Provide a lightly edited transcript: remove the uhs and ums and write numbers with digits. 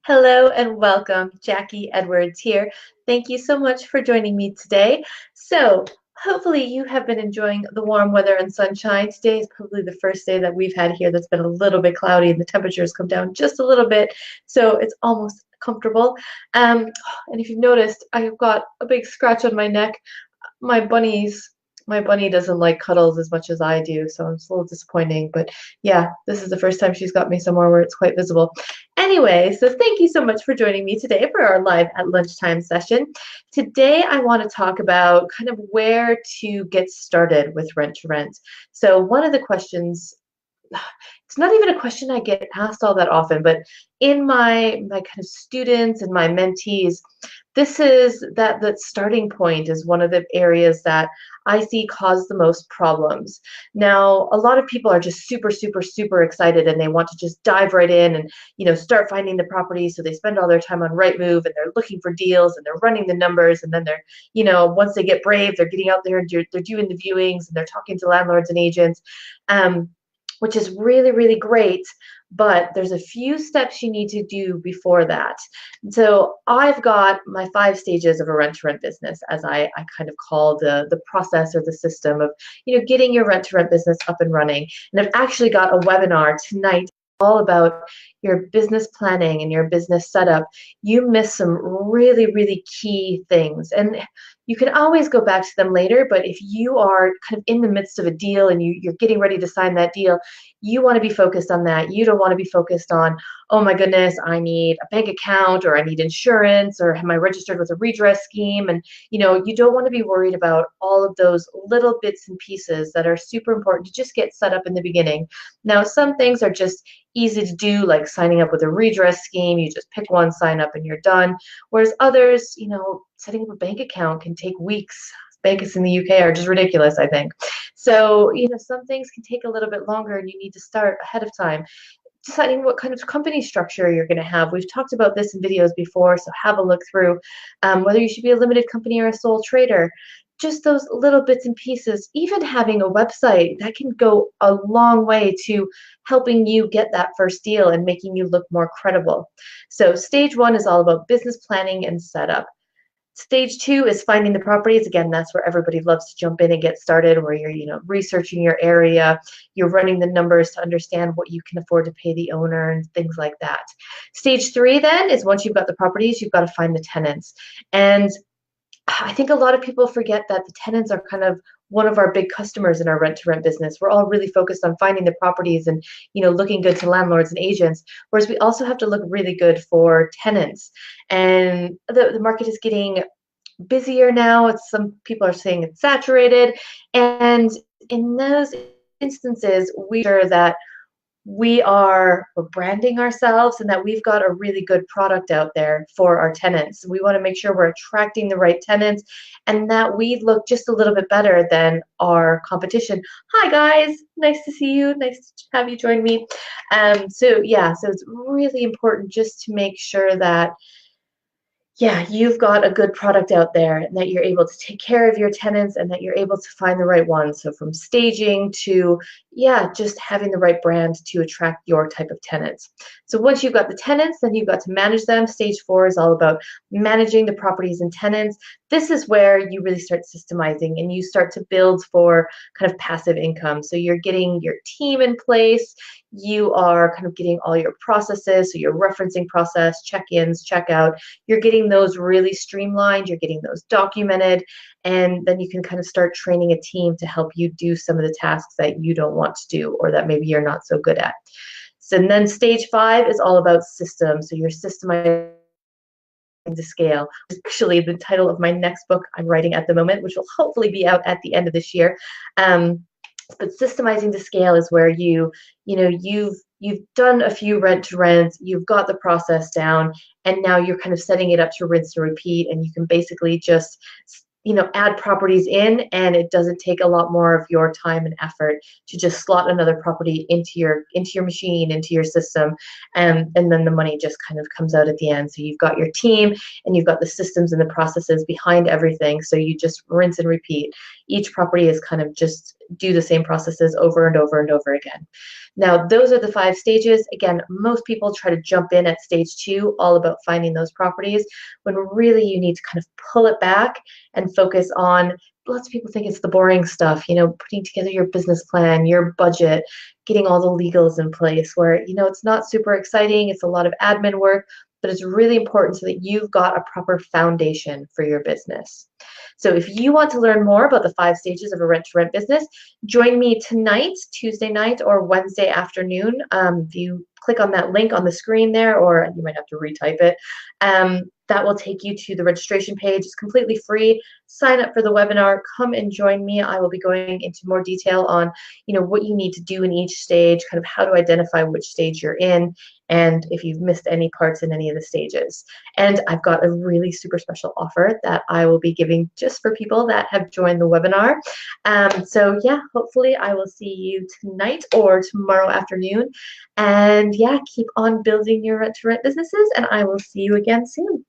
Hello and welcome. Jacquie Edwards here. Thank you so much for joining me today. Hopefully you have been enjoying the warm weather and sunshine. Today is probably the first day that we've had here that's been a little bit cloudy and the temperatures come down just a little bit, so it's almost comfortable. And if you've noticed, I've got a big scratch on my neck. My bunnies, my bunny doesn't like cuddles as much as I do, so it's a little disappointing. But yeah, this is the first time she's got me somewhere where it's quite visible. Anyway, so thank you so much for joining me today for our live at lunchtime session. Today, I want to talk about kind of where to get started with rent to rent. So one of the questions, it's not even a question I get asked all that often, but in my kind of students and my mentees, this is that starting point is one of the areas that I see cause the most problems. Now, a lot of people are just super, super, super excited and they want to just dive right in and start finding the property. So they spend all their time on Rightmove and they're looking for deals and they're running the numbers, and then they're once they get brave, they're getting out there and they're doing the viewings and they're talking to landlords and agents. Which is really, really great, but there's a few steps you need to do before that. So I've got my 5 stages of a rent-to-rent business, as I kind of call the process or the system of getting your rent-to-rent business up and running. And I've actually got a webinar tonight all about your business planning and your business setup. You miss some really, really key things. And you can always go back to them later, but if you are kind of in the midst of a deal and you're getting ready to sign that deal, you want to be focused on that. You don't want to be focused on, oh my goodness, I need a bank account, or I need insurance, or am I registered with a redress scheme? And you don't want to be worried about all of those little bits and pieces that are super important to just get set up in the beginning. Now, some things are just easy to do, like signing up with a redress scheme. You just pick one, sign up, and you're done. Whereas others, setting up a bank account can take weeks. Banks in the UK are just ridiculous, I think. So, some things can take a little bit longer and you need to start ahead of time. Deciding what kind of company structure you're going to have. We've talked about this in videos before, so have a look through whether you should be a limited company or a sole trader. Just those little bits and pieces, even having a website, that can go a long way to helping you get that first deal and making you look more credible. So stage 1 is all about business planning and setup. Stage 2 is finding the properties. Again, that's where everybody loves to jump in and get started, where you're researching your area, you're running the numbers to understand what you can afford to pay the owner and things like that. Stage 3 then is, once you've got the properties, you've got to find the tenants. And I think a lot of people forget that the tenants are kind of one of our big customers in our rent-to-rent business. We're all really focused on finding the properties and looking good to landlords and agents, whereas we also have to look really good for tenants. And the market is getting busier now. Some people are saying it's saturated, and in those instances, we are that we're branding ourselves and that we've got a really good product out there for our tenants. We want to make sure we're attracting the right tenants and that we look just a little bit better than our competition. Hi guys, nice to see you. Nice to have you join me. So it's really important just to make sure that you've got a good product out there and that you're able to take care of your tenants and that you're able to find the right ones. So from staging to, just having the right brand to attract your type of tenants. So once you've got the tenants, then you've got to manage them. Stage 4 is all about managing the properties and tenants. This is where you really start systemizing and you start to build for kind of passive income. So you're getting your team in place. You are kind of getting all your processes, so your referencing process, check-ins, check-out, you're getting those really streamlined, you're getting those documented, and then you can kind of start training a team to help you do some of the tasks that you don't want to do or that maybe you're not so good at. So and then stage 5 is all about systems. So you're systemizing to scale. Actually, the title of my next book I'm writing at the moment, which will hopefully be out at the end of this year. But systemizing to scale is where you've done a few rent to rents, you've got the process down, and now you're kind of setting it up to rinse and repeat, and you can basically just add properties in, and it doesn't take a lot more of your time and effort to just slot another property into your machine, into your system, and then the money just kind of comes out at the end. So you've got your team and you've got the systems and the processes behind everything, so you just rinse and repeat. each property is kind of just do the same processes over and over and over again. Now, those are the 5 stages. Again, most people try to jump in at stage 2, all about finding those properties, when really you need to kind of pull it back and focus on, lots of people think it's the boring stuff, putting together your business plan, your budget, getting all the legals in place, where, it's not super exciting. It's a lot of admin work, but it's really important so that you've got a proper foundation for your business. So if you want to learn more about the 5 stages of a rent-to-rent business, join me tonight, Tuesday night, or Wednesday afternoon. If you click on that link on the screen there, or you might have to retype it, that will take you to the registration page. It's completely free. Sign up for the webinar. Come and join me. I will be going into more detail on, what you need to do in each stage, kind of how to identify which stage you're in, and if you've missed any parts in any of the stages. And I've got a really super special offer that I will be giving just for people that have joined the webinar. So yeah, hopefully I will see you tonight or tomorrow afternoon. And yeah, keep on building your rent-to-rent businesses, and I will see you again soon.